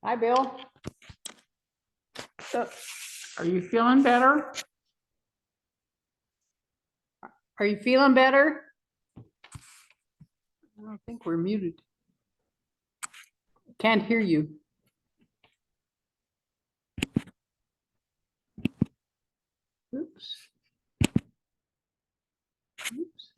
Hi, Bill. Are you feeling better? Are you feeling better? I don't think we're muted. Can't hear you. Oops. Oops.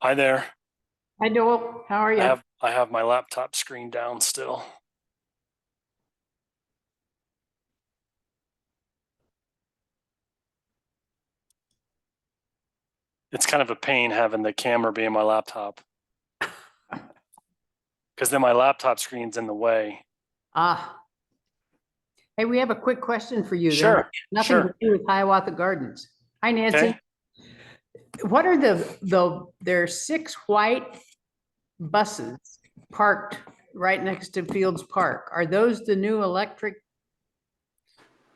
Hi there. Hi, Joel. How are you? I have my laptop screen down still. It's kind of a pain having the camera be in my laptop because then my laptop screen's in the way. Ah. Hey, we have a quick question for you. Sure, Nothing sure. to do with Hiawatha Gardens. Hi, Nancy. Okay. What are there's 6 white buses parked right next to Fields Park. Are those the new electric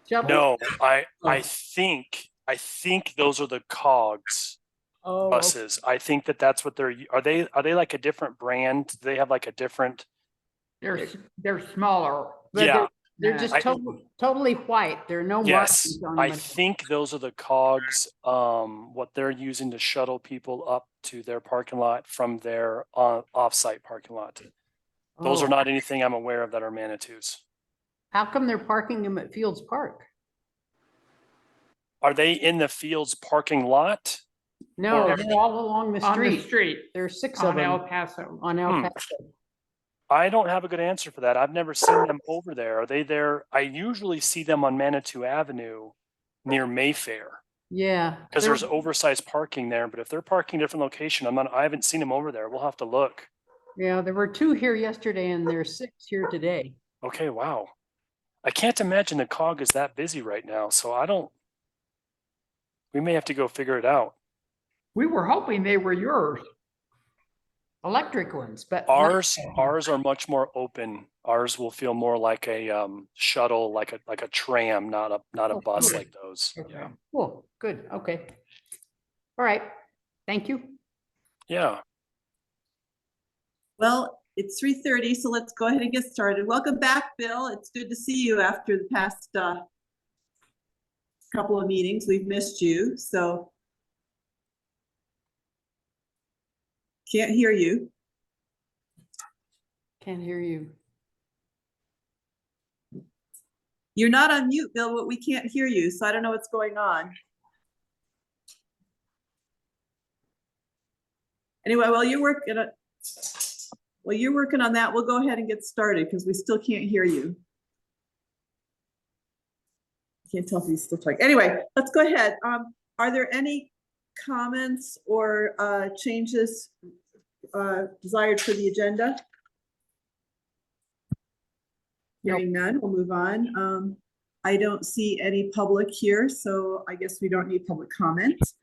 shuttles? No, I think those are the cogs Oh, buses. I think that's what are they like a different brand? Do they have like a different? They're smaller. but Yeah. They're just totally white. There are no Yes, markings on I them. think those are the cogs, what they're using to shuttle people up to their parking lot from their off-site parking lot. Those are not anything I'm aware of that are Manitous. How come they're parking them at Fields Park? Are they in the Fields parking lot? No, Or- they're all along the On street. the street There's 6 on of them El Paso. on El Paso. I don't have a good answer for that. I've never seen them over there. Are they there? I usually see them on Manitou Avenue near Mayfair Yeah. because there's oversized parking there. But if they're parking a different location, I haven't seen them over there. We'll have to look. Yeah, there were 2 here yesterday and there's 6 here today. Okay, wow. I can't imagine the cog is that busy right now. So we may have to go figure it out. We were hoping they were yours. Electric ones, but Ours are much more open. Ours will feel more like a shuttle, like a tram, not a bus like those. Okay. Yeah. Cool, good, okay. All right, thank you. Yeah. Well, it's 3:30, so let's go ahead and get started. Welcome back, Bill. It's good to see you after the past couple of meetings. We've missed you, so can't hear you. Can't hear you. You're not on mute, Bill, but we can't hear you, so I don't know what's going on. Anyway, while you're working on that, we'll go ahead and get started because we still can't hear you. Can't tell if he's still talking. Anyway, let's go ahead. Are there any comments or changes desired for the agenda? Hearing none, we'll move on. I don't see any public here, so I guess we don't need public comments.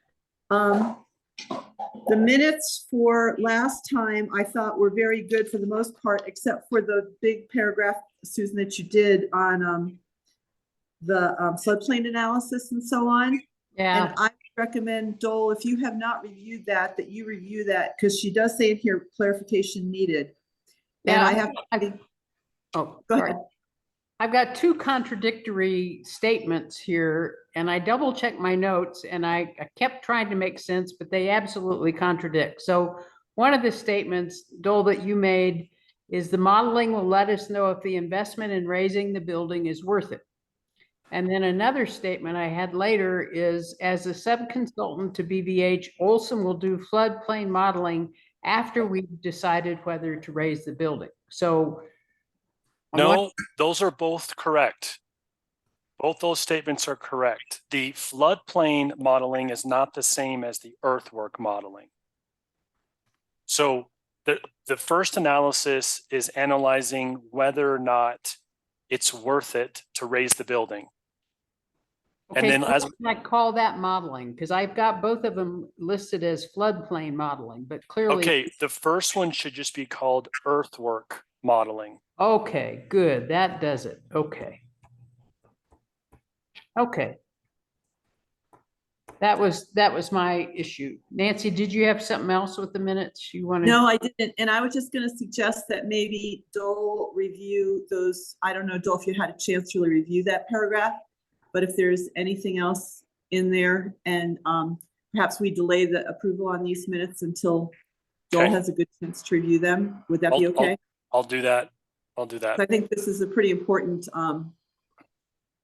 The minutes for last time I thought were very good for the most part, except for the big paragraph, Susan, that you did on the floodplain analysis and so on. Yeah. And I recommend, Dole, if you have not reviewed that, that you review that, because she does say in here clarification needed. Yeah, And I have. Oh, Go sorry. ahead. I've got two contradictory statements here, and I double checked my notes and I kept trying to make sense, but they absolutely contradict. So one of the statements, Dole, that you made is the modeling will let us know if the investment in raising the building is worth it. And then another statement I had later is, as a sub-consultant to BVH, Olson will do floodplain modeling after we've decided whether to raise the building. So on one- No, those are both correct. Both those statements are correct. The floodplain modeling is not the same as the earthwork modeling. So the first analysis is analyzing whether or not it's worth it to raise the building. And Okay, then so as what can I call that modeling? Because I've got both of them listed as floodplain modeling, but clearly. okay, the first one should just be called earthwork modeling. Okay, good. That does it. Okay. Okay. That was my issue. Nancy, did you have something else with the minutes you wanted? No, I didn't. And I was just gonna suggest that maybe Dole review those, I don't know, Dole, if you had a chance to really review that paragraph. But if there's anything else in there and perhaps we delay the approval on these minutes until Dole Okay. has a good chance to review them. Would that be okay? I'll do that. I'll do that. I think this is a pretty important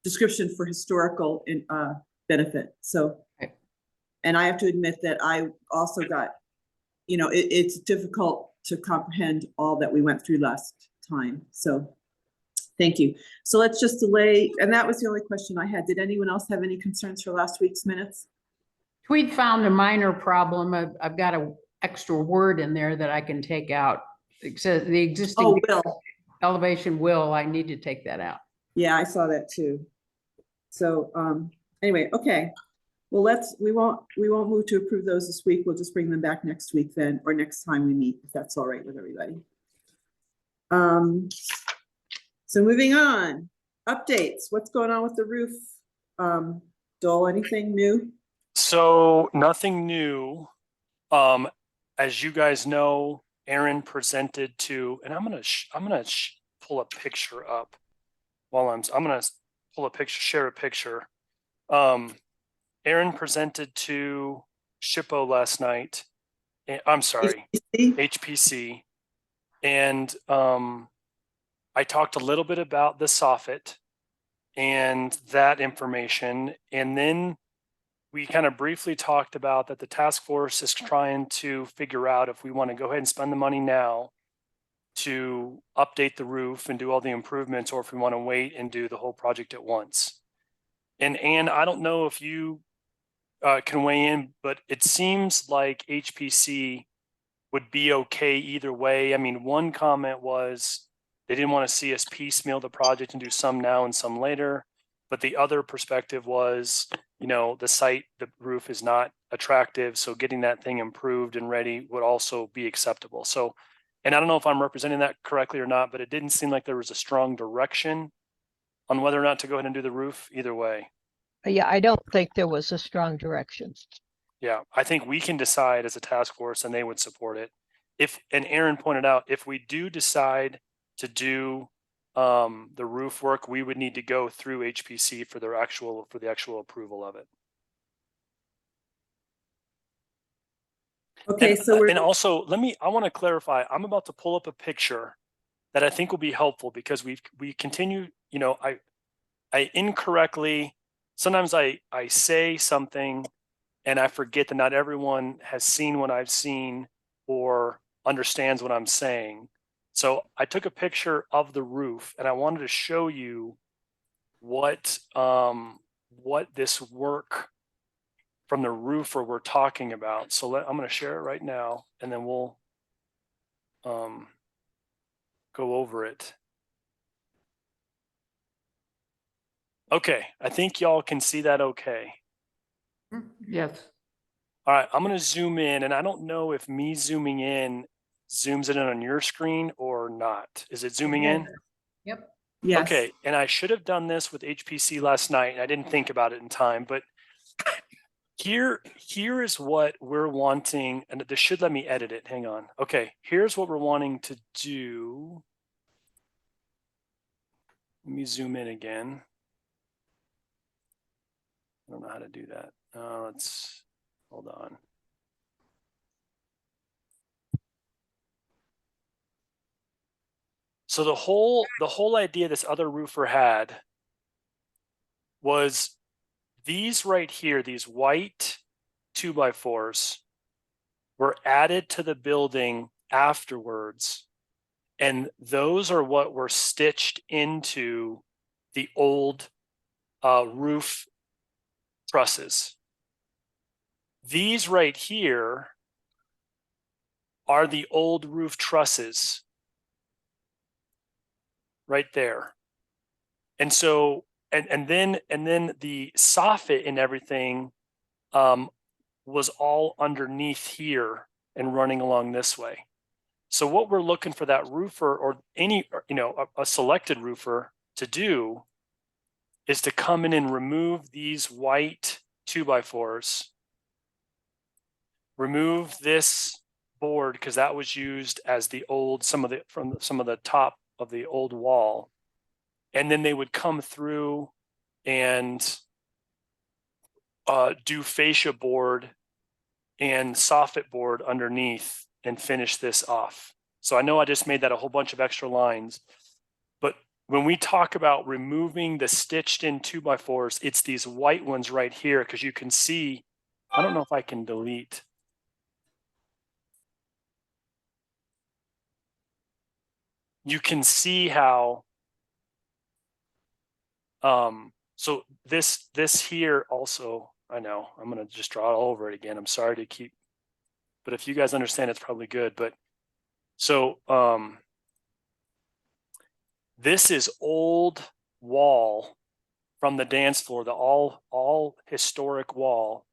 description for historical benefit. So, Okay. and I have to admit that I also got, it's difficult to comprehend all that we went through last time. So thank you. So let's just delay. And that was the only question I had. Did anyone else have any concerns for last week's minutes? Tweed found a minor problem. I've got an extra word in there that I can take out. It says the existing Oh, Will. elevation will, I need to take that out. Yeah, I saw that too. So anyway, okay. Well, we won't move to approve those this week. We'll just bring them back next week then, or next time we meet, if that's all right with everybody. So moving on, updates. What's going on with the roof? Dole, anything new? So nothing new. As you guys know, Aaron presented to, and I'm gonna pull a picture up while I'm gonna pull a picture, share a picture. Aaron presented to SHPO last night. I'm sorry, HPC? HPC, and I talked a little bit about the soffit and that information, and then we kind of briefly talked about that the task force is trying to figure out if we want to go ahead and spend the money now to update the roof and do all the improvements, or if we want to wait and do the whole project at once. And Anne, I don't know if you can weigh in, but it seems like HPC would be okay either way. I mean, one comment was they didn't want to see us piecemeal the project and do some now and some later. But the other perspective was, the roof is not attractive. So getting that thing improved and ready would also be acceptable. So, and I don't know if I'm representing that correctly or not, but it didn't seem like there was a strong direction on whether or not to go ahead and do the roof either way. Yeah, I don't think there was a strong direction. Yeah, I think we can decide as a task force and they would support it. And Aaron pointed out, if we do decide to do the roof work, we would need to go through HPC for the actual approval of it. Okay, so and also I want to clarify, I'm about to pull up a picture that I think will be helpful because we continue, I incorrectly, sometimes I say something and I forget that not everyone has seen what I've seen or understands what I'm saying. So I took a picture of the roof and I wanted to show you what this work from the roofer we're talking about. So I'm going to share it right now and then we'll go over it. Okay, I think y'all can see that okay. Yes. All right, I'm going to zoom in, and I don't know if me zooming in zooms it in on your screen or not. Is it zooming in? Yep. yes. Okay, and I should have done this with HPC last night, and I didn't think about it in time, but here is what we're wanting, and this should let me edit it. Hang on. Okay, here's what we're wanting to do. Let me zoom in again. I don't know how to do that. Let's hold on. So the whole idea this other roofer had was these right here, these white 2x4s were added to the building afterwards. And those are what were stitched into the old roof trusses. These right here are the old roof trusses right there. And so, and then the soffit and everything was all underneath here and running along this way. So what we're looking for that roofer or any, a selected roofer to do is to come in and remove these white 2x4s, remove this board because that was used as the old, some of the top of the old wall. And then they would come through and do fascia board and soffit board underneath and finish this off. So I know I just made that a whole bunch of extra lines, but when we talk about removing the stitched in 2x4s, it's these white ones right here because you can see, I don't know if I can delete. You can see how, so this here also, I know, I'm going to just draw it all over it again. I'm sorry to keep, but if you guys understand, it's probably good. But so this is old wall from the dance floor, the all historic wall.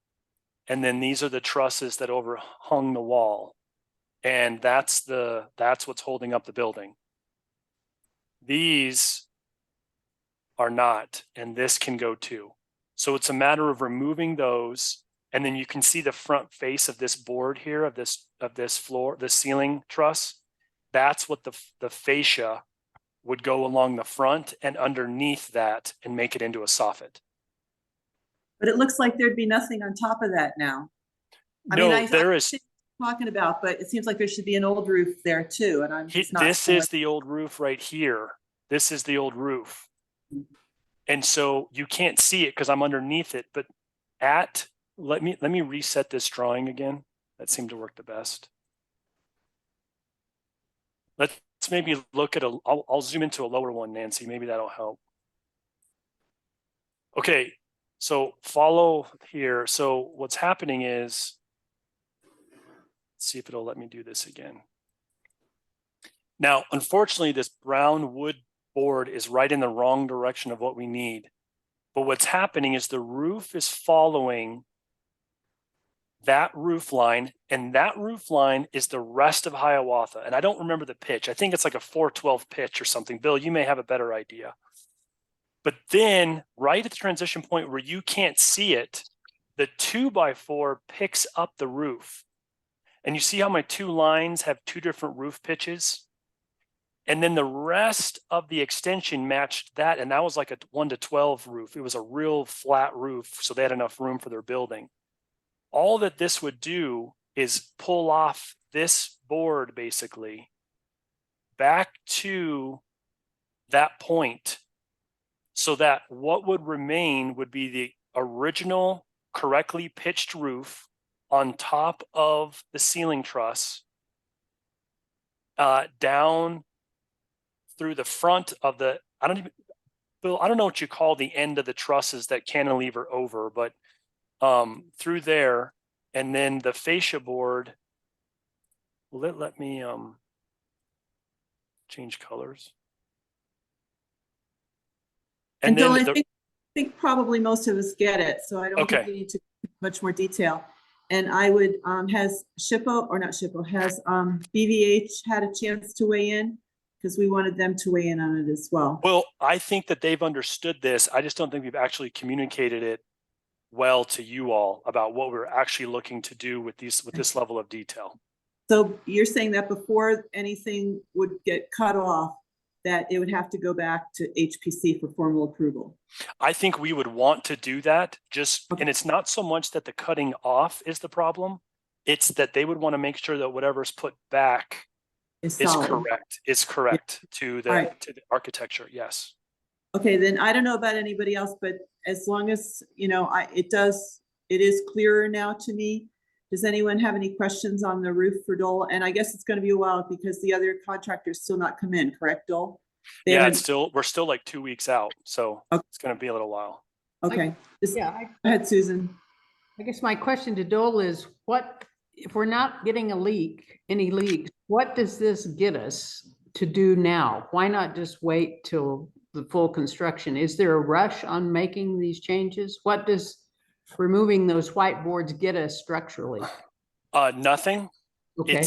And then these are the trusses that overhung the wall. And that's what's holding up the building. These are not, and this can go too. So it's a matter of removing those. And then you can see the front face of this board here, of this floor, the ceiling truss. That's what the fascia would go along the front and underneath that and make it into a soffit. But it looks like there'd be nothing on top of that now. No, there is. Talking about, but it seems like there should be an old roof there too. And I'm just not. This is the old roof right here. This is the old roof. And so you can't see it because I'm underneath it, but let me reset this drawing again. That seemed to work the best. Let's maybe look at I'll zoom into a lower one, Nancy. Maybe that'll help. Okay, so follow here. So what's happening is, let's see if it'll let me do this again. Now, unfortunately, this brown wood board is right in the wrong direction of what we need. But what's happening is the roof is following that roof line, and that roof line is the rest of Hiawatha. And I don't remember the pitch. I think it's like a 412 pitch or something. Bill, you may have a better idea. But then right at the transition point where you can't see it, the 2x4 picks up the roof. And you see how my two lines have two different roof pitches? And then the rest of the extension matched that. And that was like a 1-to-12 roof. It was a real flat roof. So they had enough room for their building. All that this would do is pull off this board basically back to that point so that what would remain would be the original correctly pitched roof on top of the ceiling truss down through the front of the, Bill, I don't know what you call the end of the trusses that cantilever over, but through there, and then the fascia board. Let me change colors. And then Bill, I think probably most of us get it, so I don't think we need to much more detail. And I would has BVH had a chance to weigh in? Because we wanted them to weigh in on it as well. Well, I think that they've understood this. I just don't think we've actually communicated it well to you all about what we're actually looking to do with this level of detail. So you're saying that before anything would get cut off, that it would have to go back to HPC for formal approval? I think we would want to do that just, Okay. and it's not so much that the cutting off is the problem. It's that they would want to make sure that whatever's put back Is is solid. correct to the, Alright. to the architecture. Yes. Okay, then I don't know about anybody else, but as long as, it is clearer now to me. Does anyone have any questions on the roof for Dole? And I guess it's gonna be a while because the other contractors still not come in, correct, Dole? They Yeah, haven't- we're still like 2 weeks out, so Okay. it's going to be a little while. Okay, Yeah, go ahead, Susan. I guess my question to Dole is what, if we're not getting any leaks, what does this get us to do now? Why not just wait till the full construction? Is there a rush on making these changes? What does removing those whiteboards get us structurally? Nothing. Okay,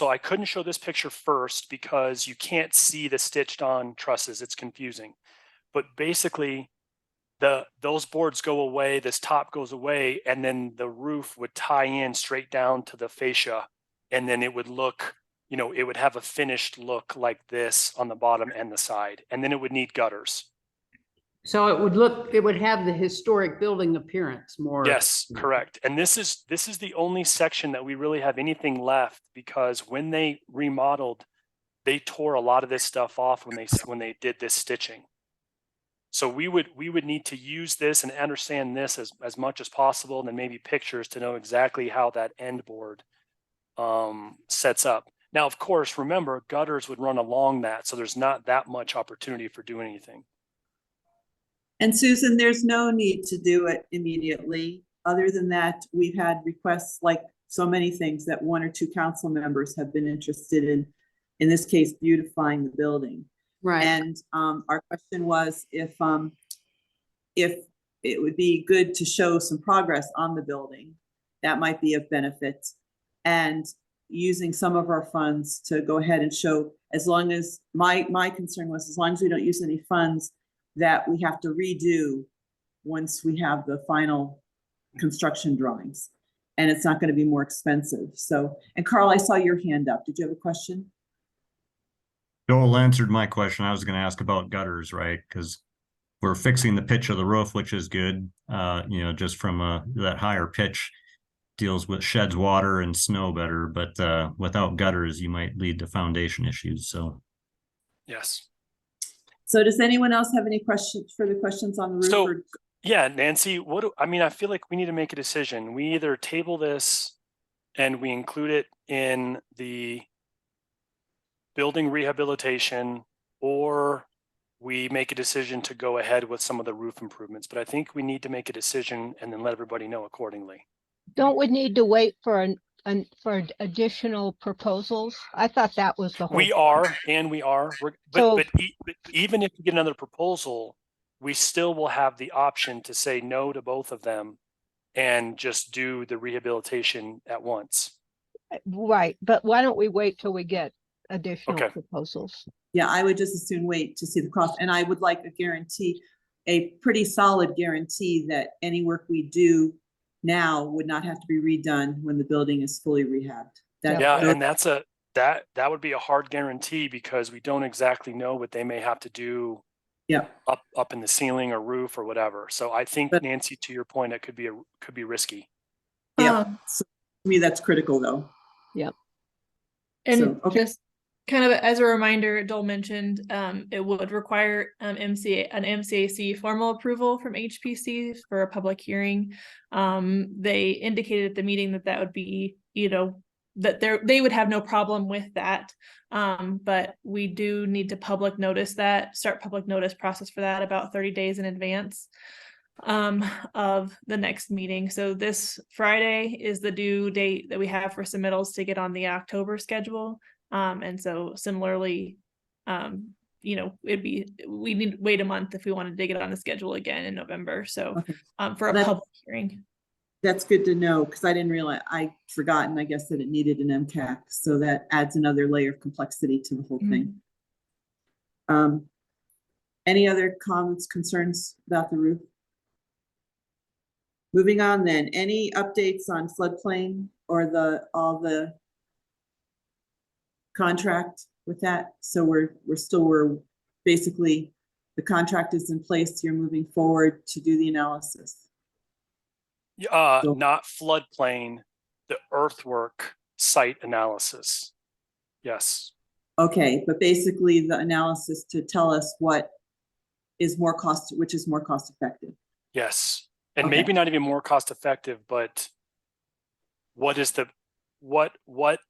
I couldn't show this picture first because you can't see the stitched on trusses. It's confusing. But basically those boards go away, this top goes away, and then the roof would tie in straight down to the fascia. And then it would look, it would have a finished look like this on the bottom and the side. And then it would need gutters. so it would have the historic building appearance more. Yes, correct. And this is the only section that we really have anything left because when they remodeled, they tore a lot of this stuff off when they did this stitching. So we would need to use this and understand this as much as possible, and then maybe pictures to know exactly how that end board sets up. Now, of course, remember gutters would run along that, so there's not that much opportunity for doing anything. And Susan, there's no need to do it immediately. Other than that, we've had requests like so many things that 1 or 2 council members have been interested in this case, beautifying the building. Right. And our question was if it would be good to show some progress on the building, that might be of benefit. And using some of our funds to go ahead and show, as long as my concern was, as long as we don't use any funds that we have to redo once we have the final construction drawings. And it's not going to be more expensive. So, and Carl, I saw your hand up. Did you have a question? Joel answered my question. I was going to ask about gutters, right? Because we're fixing the pitch of the roof, which is good. Just from that higher pitch deals with sheds water and snow better, but without gutters, you might lead to foundation issues. So, Yes. So does anyone else have any further questions on the roof? So, yeah, Nancy, I feel like we need to make a decision. We either table this and we include it in the building rehabilitation, or we make a decision to go ahead with some of the roof improvements. But I think we need to make a decision and then let everybody know accordingly. Don't we need to wait for additional proposals? I thought that was the whole. We are. So- But even if we get another proposal, we still will have the option to say no to both of them and just do the rehabilitation at once. Right, but why don't we wait till we get additional Okay. proposals? Yeah, I would just as soon wait to see the cost. And I would like a guarantee, a pretty solid guarantee that any work we do now would not have to be redone when the building is fully rehabbed. Yeah, and that would be a hard guarantee because we don't exactly know what they may have to do up in the ceiling or roof or whatever. So I think, Nancy, to your point, it could be risky. Yeah, so to me, that's critical though. Yep. And So, okay. just kind of as a reminder, Dole mentioned it would require an MCAC formal approval from HPC for a public hearing. They indicated at the meeting that would be, that they would have no problem with that. But we do need to start public notice process for that about 30 days in advance of the next meeting. So this Friday is the due date that we have for submittals to get on the October schedule. And so similarly, we need to wait a month if we wanted to get on the schedule again in November. So for a public hearing. That's good to know because I didn't realize, I'd forgotten, I guess, that it needed an MCAC. So that adds another layer of complexity to the whole thing. Any other comments, concerns about the roof? Moving on then, any updates on floodplain or all the contract with that? So we're basically, the contract is in place, you're moving forward to do the analysis. So- Not floodplain, the earthwork site analysis. Yes, Okay, but basically the analysis to tell us which is more cost effective. yes. And Okay. maybe not even more cost effective, but what what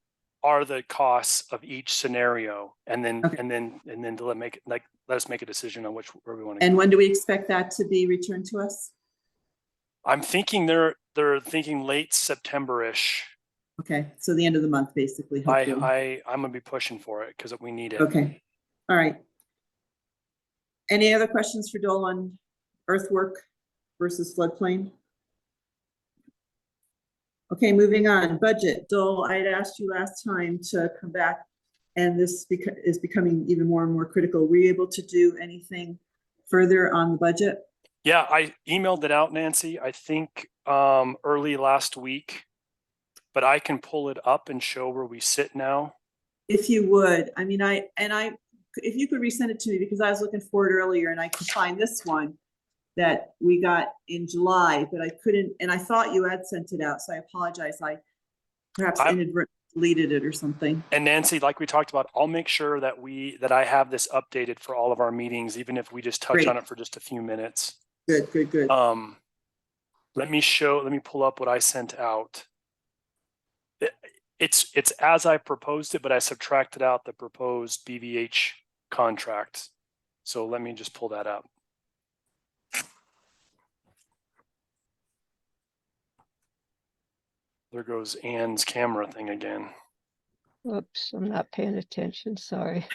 are the costs of each scenario? And then, Okay. and then to let us make a decision on where we want to go. And when do we expect that to be returned to us? I'm thinking they're thinking late September-ish. Okay, so the end of the month, basically, hopefully. I'm gonna be pushing for it because we need it. Okay, all right. Any other questions for Dole on earthwork versus floodplain? Okay, moving on, budget. Dole, I had asked you last time to come back, and this is becoming even more and more critical. Were you able to do anything further on the budget? Yeah, I emailed it out, Nancy, I think early last week, but I can pull it up and show where we sit now. If you would, I mean, if you could resend it to me, because I was looking for it earlier and I could find this one that we got in July, but I couldn't, and I thought you had sent it out, so I apologize. I perhaps inadvertently deleted it or something. And Nancy, like we talked about, I'll make sure that I have this updated for all of our meetings, even if we just touch Great. on it for just a few minutes. Good, good, good. Let me pull up what I sent out. It's as I proposed it, but I subtracted out the proposed BVH contract. So let me just pull that up. There goes Ann's camera thing again. Oops, I'm not paying attention, sorry.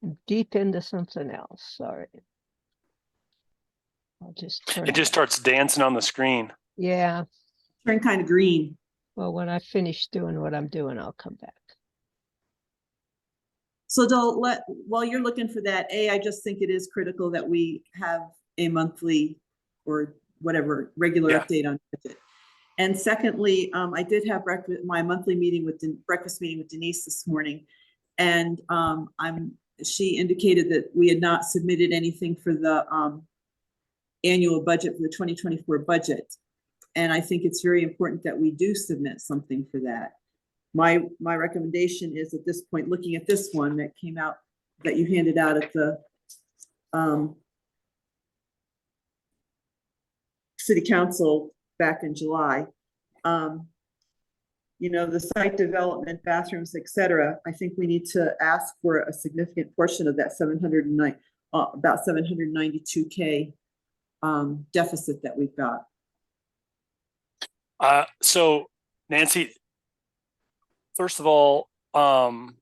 I'm deep into something else, sorry. I'll just turn It just off. starts dancing on the screen. Yeah, Turn kind of green. well, when I finish doing what I'm doing, I'll come back. So while you're looking for that, I just think it is critical that we have a monthly or whatever regular Yeah. update on budget. And secondly, I did have my monthly meeting breakfast meeting with Denise this morning, and she indicated that we had not submitted anything for the annual budget for the 2024 budget, and I think it's very important that we do submit something for that. My recommendation is at this point, looking at this one that came out, that you handed out at the city council back in July. The site development, bathrooms, etc. I think we need to ask for a significant portion of that about 792K deficit that we've got. So Nancy, first of all, when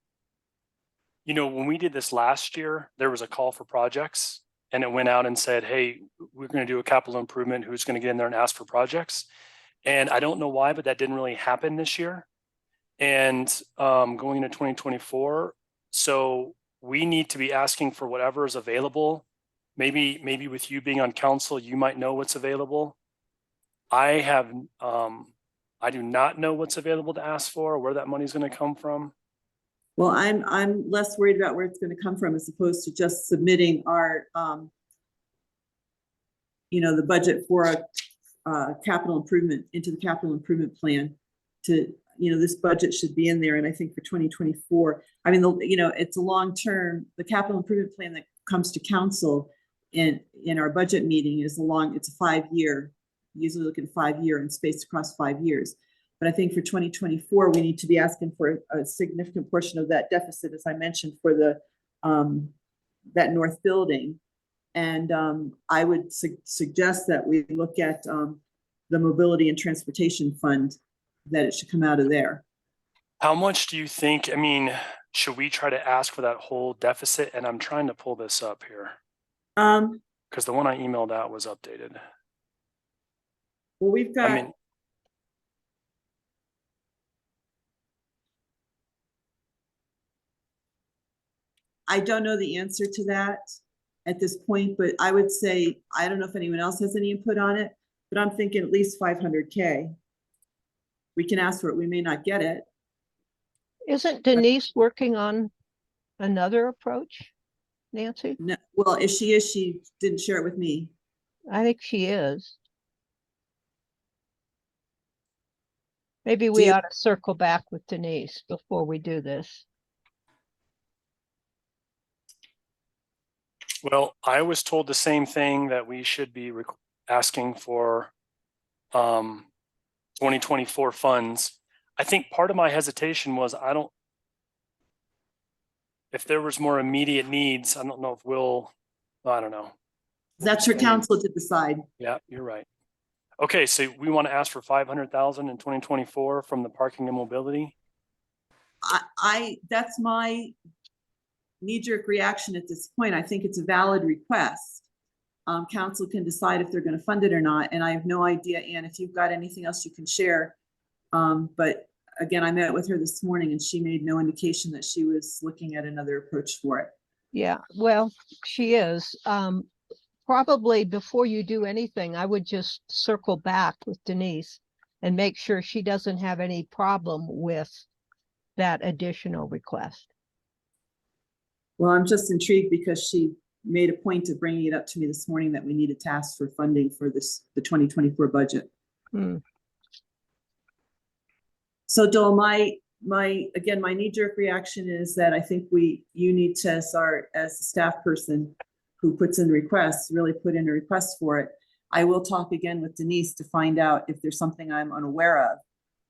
we did this last year, there was a call for projects and it went out and said, hey, we're going to do a capital improvement. Who's going to get in there and ask for projects? And I don't know why, but that didn't really happen this year. And going into 2024, so we need to be asking for whatever is available. Maybe with you being on council, you might know what's available. I do not know what's available to ask for, or where that money is going to come from. Well, I'm less worried about where it's going to come from as opposed to just submitting our, the budget for a capital improvement into the capital improvement plan. To this budget should be in there, and I think for 2024, I mean, it's a long term. The capital improvement plan that comes to council in our budget meeting it's a 5-year. Usually look at 5-year and spaced across 5 years. But I think for 2024, we need to be asking for a significant portion of that deficit, as I mentioned, for the that north building. And I would suggest that we look at the mobility and transportation fund, that it should come out of there. How much do you think? I mean, should we try to ask for that whole deficit? And I'm trying to pull this up here because the one I emailed out was updated. Well, we've got. I don't know the answer to that at this point, but I would say, I don't know if anyone else has any input on it, but I'm thinking at least 500K. We can ask for it. We may not get it. Isn't Denise working on another approach, Nancy? No, well, if she is, she didn't share it with me. I think she is. Maybe Do we you- ought to circle back with Denise before we do this. Well, I was told the same thing, that we should be asking for 2024 funds. I think part of my hesitation was if there was more immediate needs, I don't know if I don't know. That's your council to decide. Yeah, you're right. Okay, so we want to ask for 500,000 in 2024 from the parking and mobility. That's my knee-jerk reaction at this point. I think it's a valid request. Council can decide if they're going to fund it or not. And I have no idea, Ann, if you've got anything else you can share. But again, I met with her this morning and she made no indication that she was looking at another approach for it. Yeah, well, she is. Probably before you do anything, I would just circle back with Denise and make sure she doesn't have any problem with that additional request. Well, I'm just intrigued because she made a point of bringing it up to me this morning that we need a task for funding for the 2024 budget. So Dole, my knee-jerk reaction is that I think you need to start, as a staff person who puts in requests, really put in a request for it. I will talk again with Denise to find out if there's something I'm unaware of,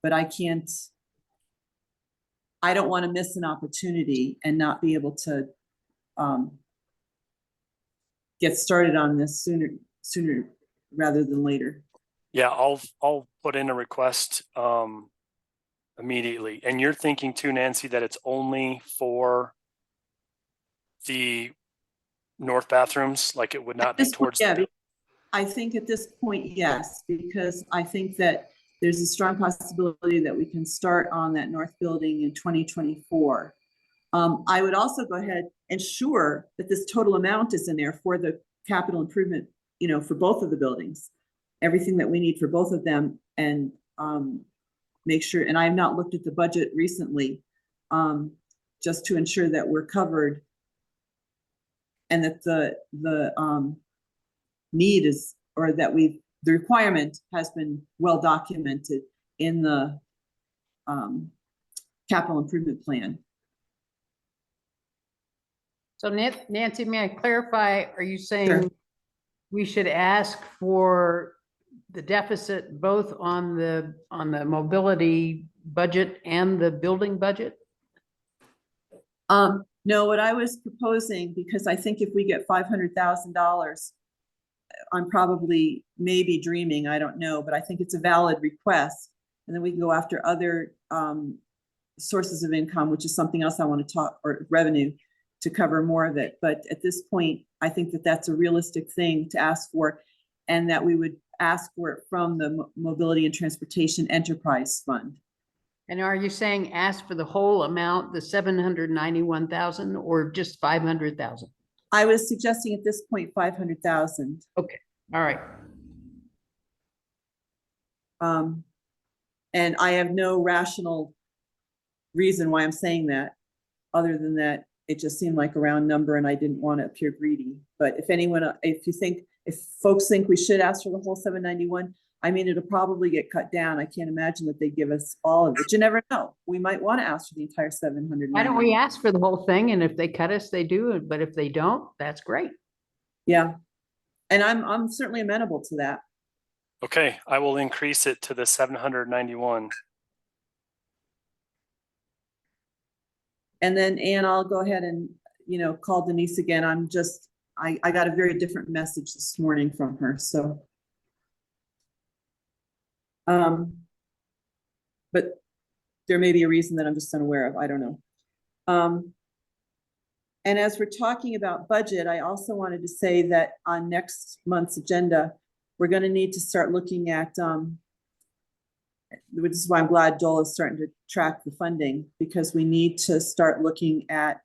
but I don't want to miss an opportunity and not be able to get started on this sooner rather than later. Yeah, I'll put in a request immediately. And you're thinking too, Nancy, that it's only for the north bathrooms, like it would not be towards. Yeah, I think at this point, yes, because I think that there's a strong possibility that we can start on that north building in 2024. I would also go ahead and ensure that this total amount is in there for the capital improvement, for both of the buildings, everything that we need for both of them, and make sure, and I have not looked at the budget recently, just to ensure that we're covered and that the need is, or that the requirement has been well documented in the capital improvement plan. So Nancy, may I clarify, are you saying Sure. we should ask for the deficit both on the mobility budget and the building budget? No, what I was proposing, because I think if we get $500,000, I'm probably maybe dreaming, I don't know, but I think it's a valid request. And then we can go after other sources of income, which is something else I want to talk, or revenue, to cover more of it. But at this point, I think that that's a realistic thing to ask for, and that we would ask for it from the Mobility and Transportation Enterprise Fund. And are you saying ask for the whole amount, the 791,000, or just 500,000? I was suggesting at this point 500,000. Okay, all right. And I have no rational reason why I'm saying that, other than that it just seemed like a round number and I didn't want to appear greedy. But if folks think we should ask for the whole 791, I mean, it'll probably get cut down. I can't imagine that they give us all of it. You never know. We might want to ask for the entire 700. Why don't we ask for the whole thing? And if they cut us, they do. But if they don't, that's great. Yeah. And I'm certainly amenable to that. Okay, I will increase it to the 791. And then, Ann, I'll go ahead and, call Denise again. I got a very different message this morning from her, so. But there may be a reason that I'm just unaware of, I don't know. And as we're talking about budget, I also wanted to say that on next month's agenda, we're going to need to start looking at, which is why I'm glad Joel is starting to track the funding, because we need to start looking at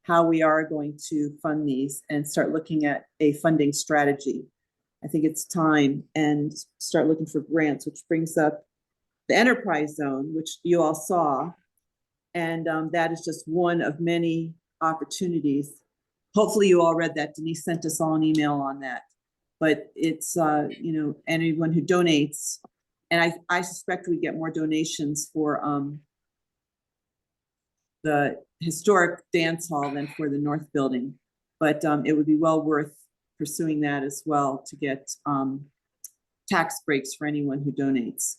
how we are going to fund these and start looking at a funding strategy. I think it's time, and start looking for grants, which brings up the enterprise zone, which you all saw, And that is just one of many opportunities. Hopefully you all read that. Denise sent us all an email on that. But it's, you know, anyone who donates, and I suspect we get more donations for the historic dance hall than for the North Building. But it would be well worth pursuing that as well to get tax breaks for anyone who donates.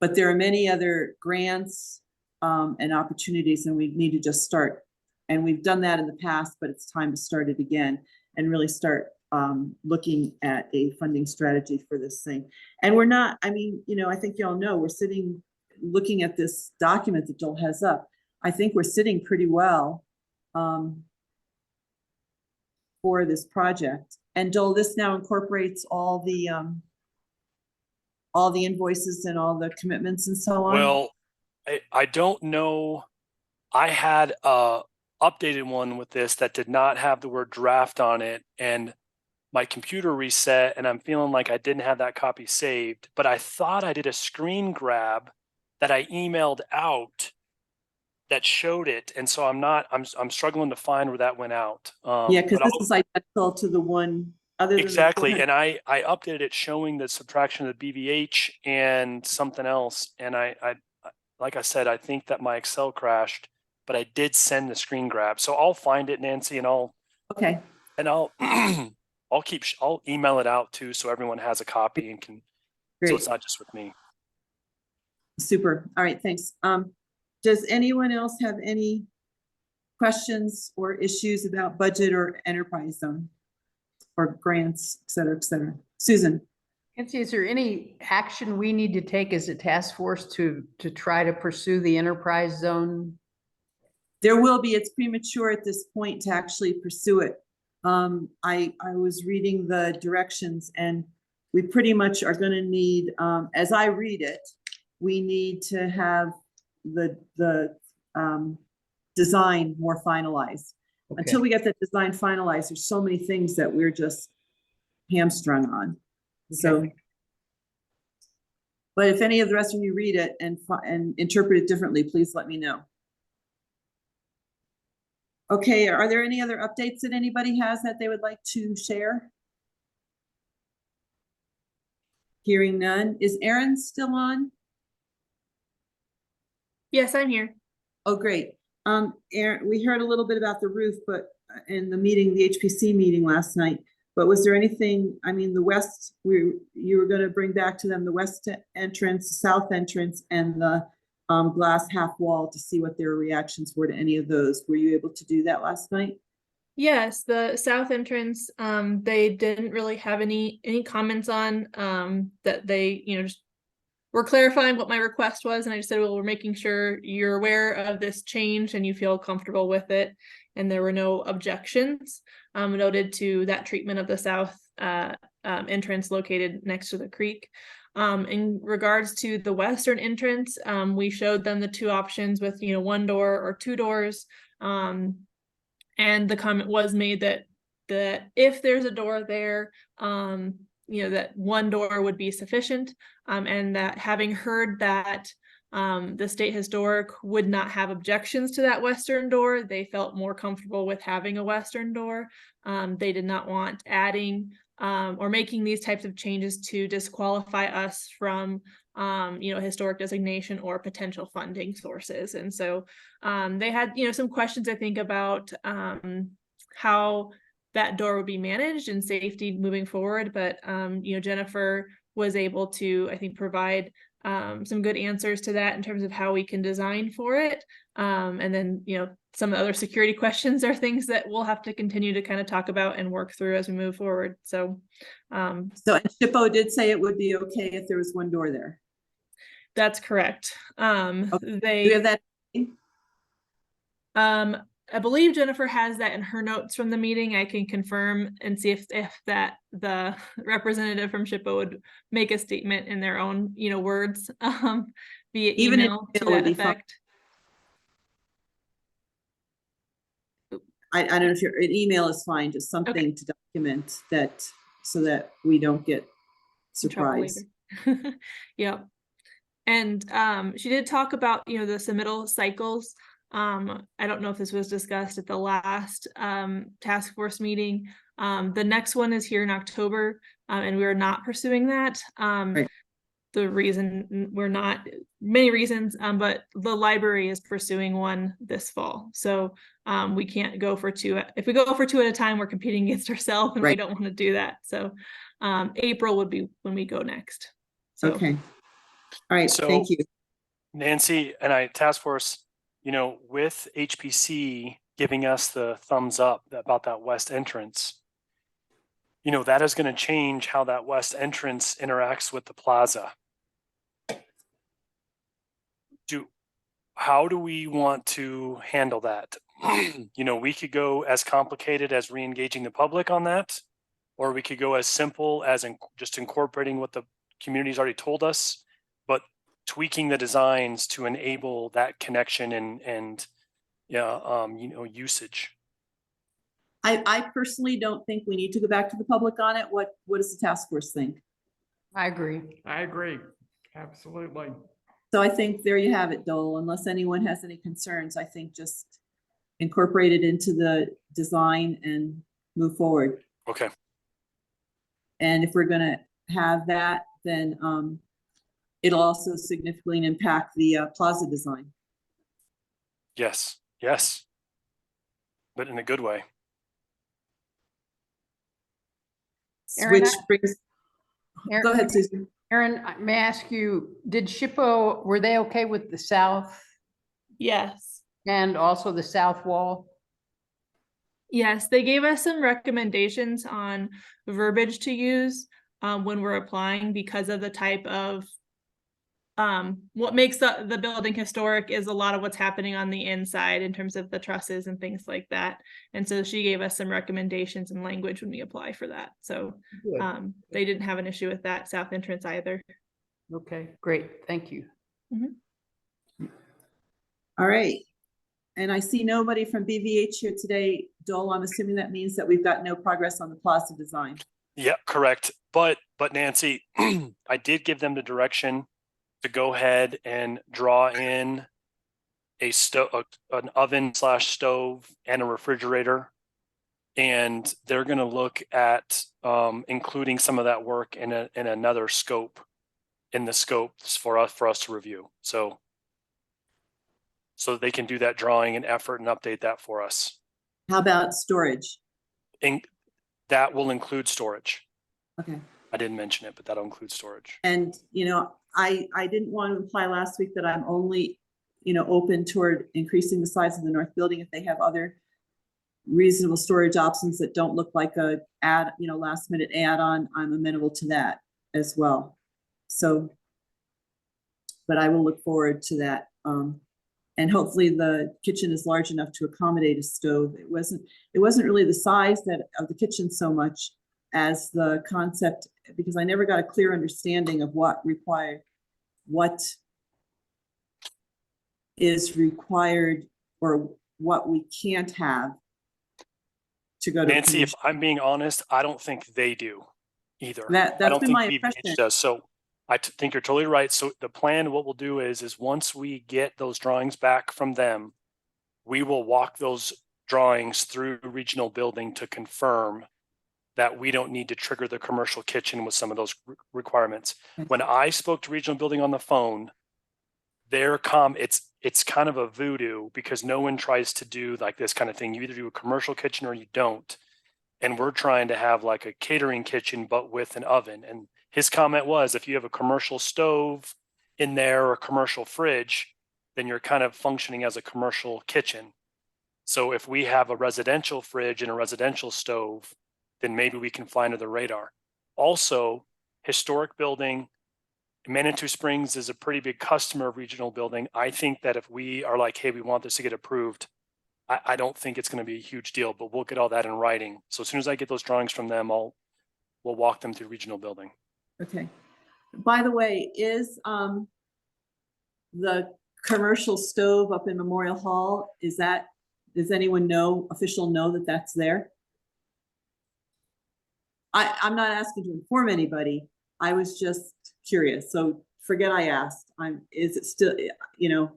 But there are many other grants and opportunities, and we need to just start. And we've done that in the past, but it's time to start it again and really start looking at a funding strategy for this thing. And we're not, I mean, you know, I think y'all know, we're sitting looking at this document that Joel has up. I think we're sitting pretty well for this project. And Joel, this now incorporates all the invoices and all the commitments and so on? Well, I don't know. I had a updated one with this that did not have the word draft on it, and my computer reset, and I'm feeling like I didn't have that copy saved, but I thought I did a screen grab that I emailed out that showed it. And so I'm struggling to find where that went out. Yeah, because but this is identical to the one other than the exactly. 400. And I updated it showing the subtraction of the BVH and something else. And I like I said, I think that my Excel crashed, but I did send the screen grab. So I'll find it, Nancy, and I'll I'll email it out too, so everyone has a copy and can, so Great. it's not just with me. Super. All right, thanks. Does anyone else have any questions or issues about budget or enterprise zone or grants, et cetera, et cetera? Susan? Nancy, is there any action we need to take as a task force to try to pursue the enterprise zone? There will be. It's premature at this point to actually pursue it. I was reading the directions, and we pretty much are going to need, as I read it, we need to have the design more finalized. Okay. Until we get that design finalized, there's so many things that we're just hamstrung on. So, Okay. but if any of the rest of you read it and interpret it differently, please let me know. Okay, are there any other updates that anybody has that they would like to share? Hearing none. Is Erin still on? Yes, I'm here. Oh, great. Erin, we heard a little bit about the roof, but in the meeting, the HPC meeting last night, but was there anything, I mean, the west, you were going to bring back to them the west entrance, south entrance, and the glass half wall to see what their reactions were to any of those. Were you able to do that last night? Yes, the south entrance, they didn't really have any comments on, that they, you know, just were clarifying what my request was. And I just said, well, we're making sure you're aware of this change and you feel comfortable with it. And there were no objections noted to that treatment of the south entrance located next to the creek. In regards to the western entrance, we showed them the two options with, you know, one door or two doors. And the comment was made that if there's a door there, you know, that one door would be sufficient, and that having heard that the state historic would not have objections to that western door, they felt more comfortable with having a western door. They did not want adding or making these types of changes to disqualify us from you know, historic designation or potential funding sources. And so they had, you know, some questions, I think, about how that door would be managed and safety moving forward. But, you know, Jennifer was able to, I think, provide some good answers to that in terms of how we can design for it. And then, you know, some of the other security questions are things that we'll have to continue to kind of talk about and work through as we move forward. So, And SHPO did say it would be okay if there was one door there. that's correct. Do you have that? I believe Jennifer has that in her notes from the meeting. I can confirm and see if that the representative from SHPO would make a statement in their own, you know, words via Even email to would that be fine. effect. I don't know if an email is fine, just something to document that so that we don't get In trouble surprised. later. Yep. And she did talk about, you know, the submittal cycles. I don't know if this was discussed at the last task force meeting. The next one is here in October, and we are not pursuing that. Right. The reason we're not, many reasons, but the library is pursuing one this fall. So we can't go for two. If we go for two at a time, we're competing against ourselves, and we Right. don't want to do that. So April would be when we go next. So. Okay. All right, So- thank you. Nancy and I, task force, you know, with HPC giving us the thumbs up about that west entrance, you know, that is going to change how that west entrance interacts with the plaza. How do we want to handle that? You know, we could go as complicated as re-engaging the public on that, or we could go as simple as just incorporating what the community's already told us, but tweaking the designs to enable that connection and yeah, you know, usage. I personally don't think we need to go back to the public on it. What does the task force think? I agree. I agree. Absolutely. So I think there you have it, Dole. Unless anyone has any concerns, I think just incorporate it into the design and move forward. Okay. And if we're gonna have that, then it'll also significantly impact the plaza design. Yes. Yes. But in a good way. Erin, Which brings, Erin- go ahead, Susan. Erin, may I ask you, did SHPO, were they okay with the south Yes. and also the south wall? Yes, they gave us some recommendations on verbiage to use when we're applying because of the type of what makes the building historic is a lot of what's happening on the inside in terms of the trusses and things like that. And so she gave us some recommendations and language when we apply for that. So Good. they didn't have an issue with that south entrance either. Okay, great. Thank you. All right. And I see nobody from BVH here today. Dole, I'm assuming that means that we've got no progress on the plaza design. Yeah, correct. But Nancy, I did give them the direction to go ahead and draw in a stove, an oven / stove and a refrigerator. And they're going to look at including some of that work in another scope, in the scopes for us to review. So they can do that drawing and effort and update that for us. How about storage? And that will include storage. Okay. I didn't mention it, but that'll include storage. And, you know, I didn't want to imply last week that I'm only, you know, open toward increasing the size of the north building if they have other reasonable storage options that don't look like a last minute add-on. I'm amenable to that as well. So, but I will look forward to that. And hopefully the kitchen is large enough to accommodate a stove. It wasn't really the size of the kitchen so much as the concept, because I never got a clear understanding of what is required or what we can't have to go to. Nancy, if I'm being honest, I don't think they do either. That's I don't been think my BVH impression. does. So I think you're totally right. So the plan, what we'll do is once we get those drawings back from them, we will walk those drawings through regional building to confirm that we don't need to trigger the commercial kitchen with some of those requirements. Okay. When I spoke to regional building on the phone, it's kind of a voodoo because no one tries to do like this kind of thing. You either do a commercial kitchen or you don't. And we're trying to have like a catering kitchen, but with an oven. And his comment was, if you have a commercial stove in there or a commercial fridge, then you're kind of functioning as a commercial kitchen. So if we have a residential fridge and a residential stove, then maybe we can fly under the radar. Also, historic building, Manitou Springs is a pretty big customer of regional building. I think that if we are like, hey, we want this to get approved, I don't think it's going to be a huge deal, but we'll get all that in writing. So as soon as I get those drawings from them, we'll walk them through regional building. Okay. By the way, is the commercial stove up in Memorial Hall, does anyone official know that that's there? I'm not asking to inform anybody. I was just curious. So forget I asked. Is it still, you know?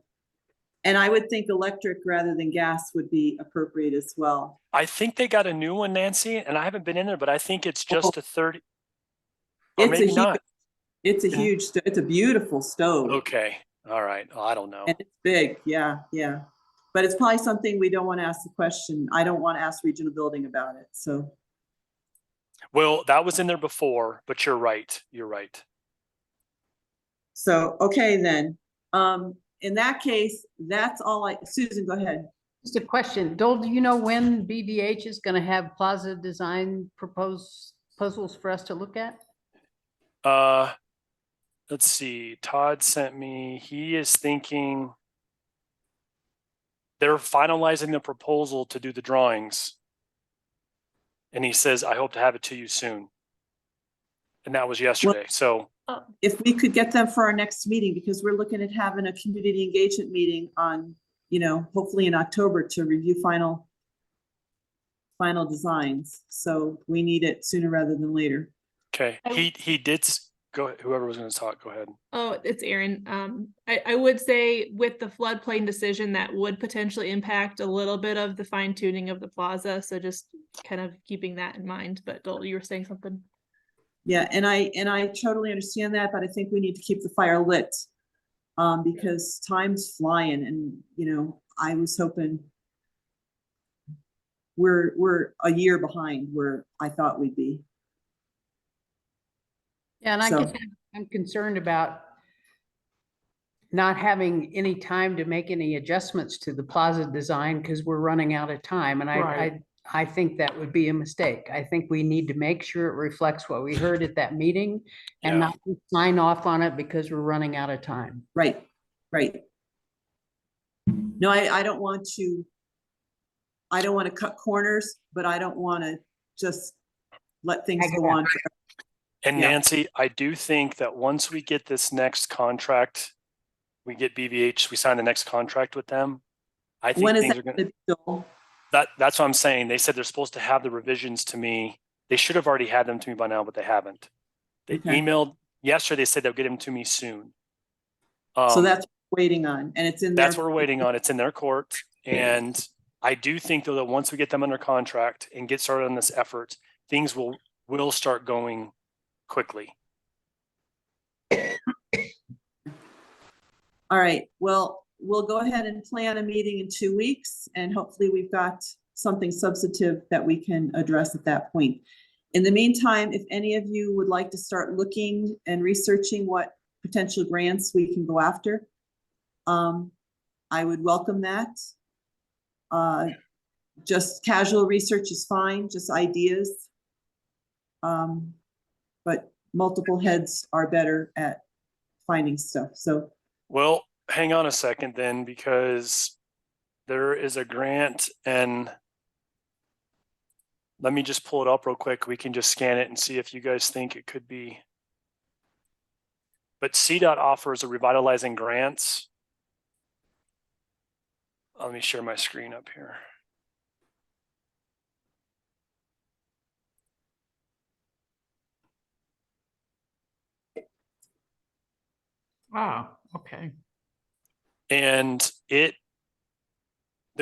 And I would think electric rather than gas would be appropriate as well. I think they got a new one, Nancy, and I haven't been in there, but I think it's just a 30, or It's a maybe huge, not. it's a huge, it's a beautiful stove. Okay, all right. Oh, I don't know. And it's big, yeah, yeah. But it's probably something we don't want to ask the question. I don't want to ask regional building about it, so. Well, that was in there before, but you're right. You're right. So, okay, then, in that case, that's all Susan, go ahead. Just a question. Dole, do you know when BVH is gonna have plaza design proposals for us to look at? Let's see. Todd sent me, he is thinking they're finalizing the proposal to do the drawings. And he says, I hope to have it to you soon. And that was yesterday. So If we could get them for our next meeting, because we're looking at having a community engagement meeting on, you know, hopefully in October to review final designs. So we need it sooner rather than later. okay, he did go. Whoever was going to talk, go ahead. Oh, it's Aaron. I would say with the floodplain decision, that would potentially impact a little bit of the fine tuning of the plaza. So just kind of keeping that in mind. But Dole, you were saying something. Yeah, and I totally understand that, but I think we need to keep the fire lit. Because time's flying and, you know, I was hoping we're a year behind where I thought we'd be. Yeah, and I So- guess I'm concerned about not having any time to make any adjustments to the plaza design because we're running out of time. And Right. I think that would be a mistake. I think we need to make sure it reflects what we heard at that meeting and Yeah. not sign off on it because we're running out of time. Right, right. No, I don't want to cut corners, but I don't want to just let things Drag it go out. on. And Yeah. Nancy, I do think that once we get this next contract, we get BVH, we sign the next contract with them. I think When is things that are going gonna be, Joel? that's what I'm saying. They said they're supposed to have the revisions to me. They should have already had them to me by now, but they haven't. They Okay. emailed yesterday. They said they'll get them to me soon. So that's what we're waiting on, and it's in there. That's what we're waiting on. It's in their court. And I do think though that once we get them under contract and get started on this effort, things will start going quickly. All right, well, we'll go ahead and plan a meeting in 2 weeks, and hopefully we've got something substantive that we can address at that point. In the meantime, if any of you would like to start looking and researching what potential grants we can go after, I would welcome that. Just casual research is fine, just ideas. But multiple heads are better at finding stuff, so. Well, hang on a second then, because there is a grant and let me just pull it up real quick. We can just scan it and see if you guys think it could be. But CDOT offers a revitalizing grants. Let me share my screen up here. Ah, okay. And the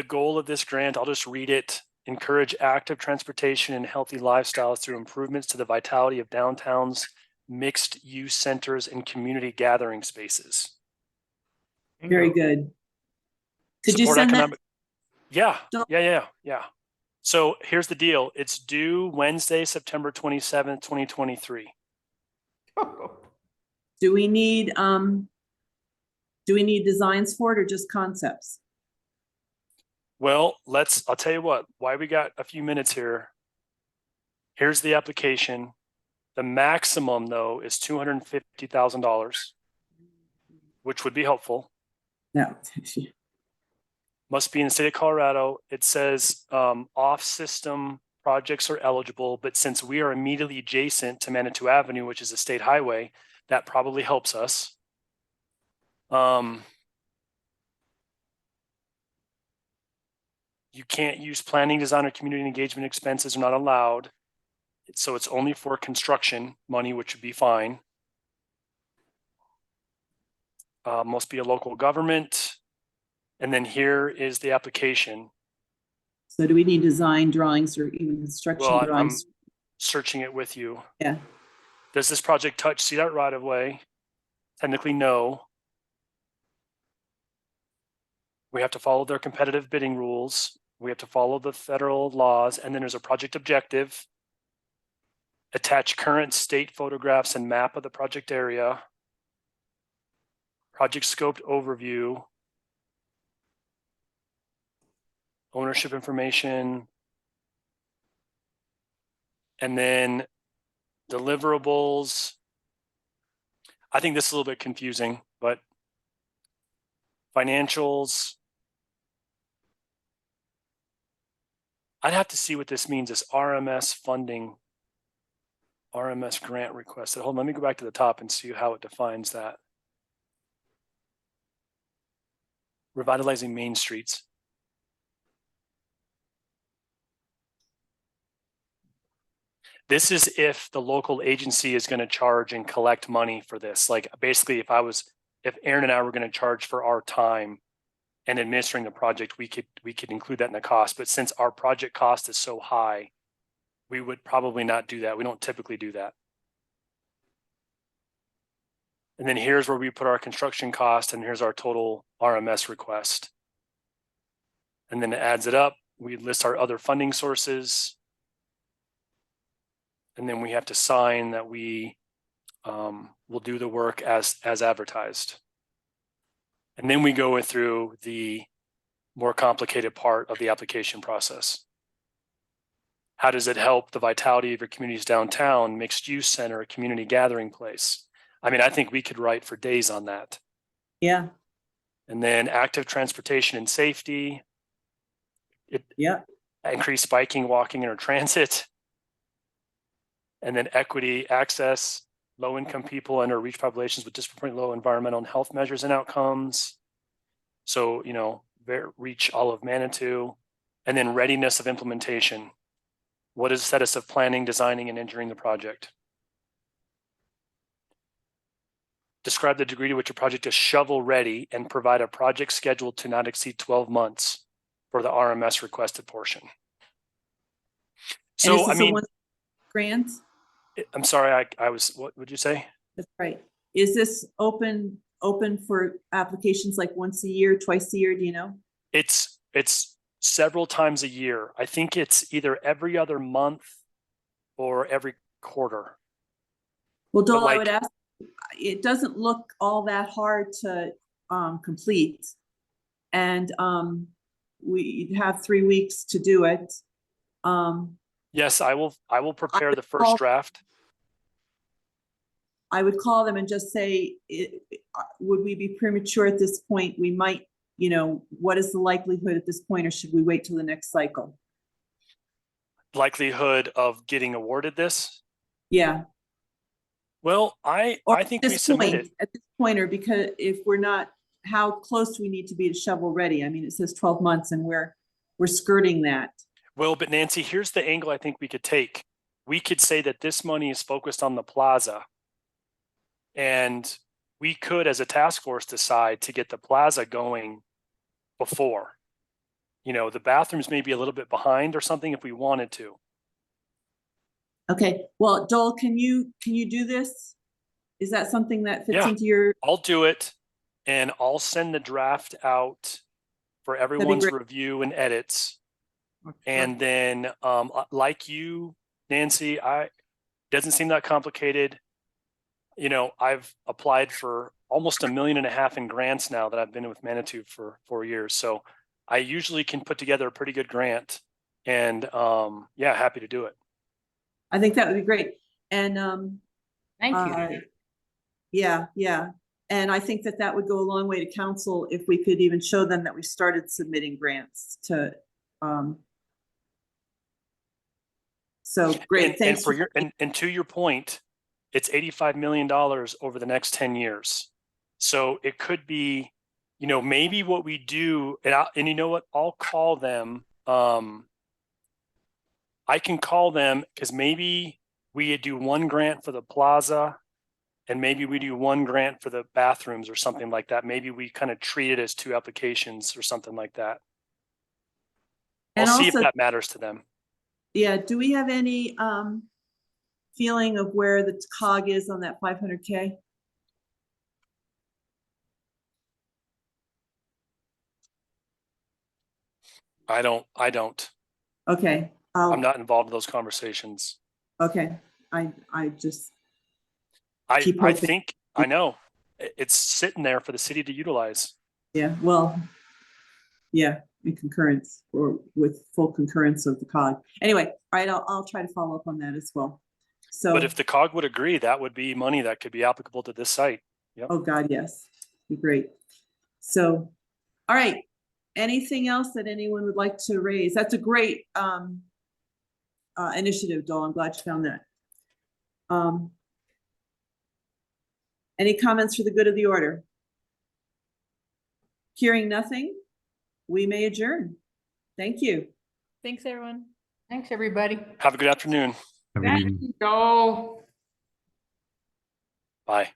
goal of this grant, I'll just read it, encourage active transportation and healthy lifestyles through improvements to the vitality of downtowns, mixed use centers, and community gathering spaces. Very Bingo. good. Could you Support send that? economic- Yeah, Don't- yeah. So here's the deal. It's due Wednesday, September 27th, 2023. Do we need designs for it or just concepts? Well, I'll tell you what, why we got a few minutes here. Here's the application. The maximum though is $250,000, which would be helpful. No. Must be in the state of Colorado. It says off-system projects are eligible, but since we are immediately adjacent to Manitou Avenue, which is a state highway, that probably helps us. You can't use planning, design, or community engagement expenses are not allowed. So it's only for construction money, which would be fine. must be a local government. And then here is the application. So do we need design drawings or even construction Well, I'm drawings? searching it with you. Yeah. Does this project touch CDOT right of way? Technically, no. We have to follow their competitive bidding rules. We have to follow the federal laws, and then there's a project objective. Attach current state photographs and map of the project area. Project scoped overview. Ownership information. And then deliverables. I think this is a little bit confusing, but financials. I'd have to see what this means as RMS funding, RMS grant requested. Hold on, let me go back to the top and see how it defines that. Revitalizing main streets. This is if the local agency is going to charge and collect money for this. Like basically if Aaron and I were going to charge for our time and administering the project, we could include that in the cost. But since our project cost is so high, we would probably not do that. We don't typically do that. And then here's where we put our construction cost, and here's our total RMS request. And then it adds it up. We list our other funding sources. And then we have to sign that we will do the work as advertised. And then we go through the more complicated part of the application process. How does it help the vitality of your community's downtown, mixed use center, a community gathering place? I mean, I think we could write for days on that. Yeah. And then active transportation and safety. Increase biking, walking, or transit. And then equity, access, low-income people and or reach populations with disproportionately low environmental and health measures and outcomes. So, reach all of Manitou. And then readiness of implementation. What is the status of planning, designing, and engineering the project? Describe the degree to which a project is shovel ready and provide a project schedule to not exceed 12 months for the RMS requested portion. So, I mean, grant? I'm sorry, what would you say? That's right. Is this open for applications like once a year, twice a year? Do you know? It's several times a year. I think it's either every other month or every quarter. Well, Dole, I would ask, it doesn't look all that hard to complete. And we have 3 weeks to do it. Yes, I will prepare the first draft. I would call them and just say, would we be premature at this point? We might, what is the likelihood at this point, or should we wait till the next cycle? Likelihood of getting awarded this? Yeah. Well, I think we submit it. At this point, or because if we're not, how close do we need to be to shovel ready? I mean, it says 12 months and we're skirting that. Well, but Nancy, here's the angle I think we could take. We could say that this money is focused on the plaza. And we could, as a task force, decide to get the plaza going before. The bathrooms may be a little bit behind or something if we wanted to. Okay. Well, Dole, can you do this? Is that something that fits into your? I'll do it, and I'll send the draft out for everyone's review and edits. And then, like you, Nancy, it doesn't seem that complicated. I've applied for almost $1.5 million in grants now that I've been with Manitou for 4 years. So I usually can put together a pretty good grant, and happy to do it. I think that would be great. And thank you. Yeah. And I think that would go a long way to council if we could even show them that we started submitting grants to. So great. Thanks. And to your point, it's $85 million over the next 10 years. So it could be, maybe what we do, and you know what, I'll call them. I can call them because maybe we do one grant for the plaza And maybe we do one grant for the bathrooms or something like that. Maybe we kind of treat it as 2 applications or something like that. I'll And see if also, that matters to them. yeah, do we have any feeling of where the cog is on that 500K? I don't. Okay, I'm not involved in those conversations. okay, I just, I Keep hoping. think, I know, it's sitting there for the city to utilize. yeah, well, yeah, in concurrence or with full concurrence of the cog. Anyway, all right, I'll try to follow up on that as well. So, But if the COG would agree, that would be money that could be applicable to this site. oh God, yes, be great. So, all right, anything else that anyone would like to raise? That's a great initiative, Dole. I'm glad you found that. Any comments for the good of the order? Hearing nothing, we may adjourn. Thank you. Thanks, everyone. Thanks, everybody. Have a good afternoon. I mean, Thank you, Joel. Bye.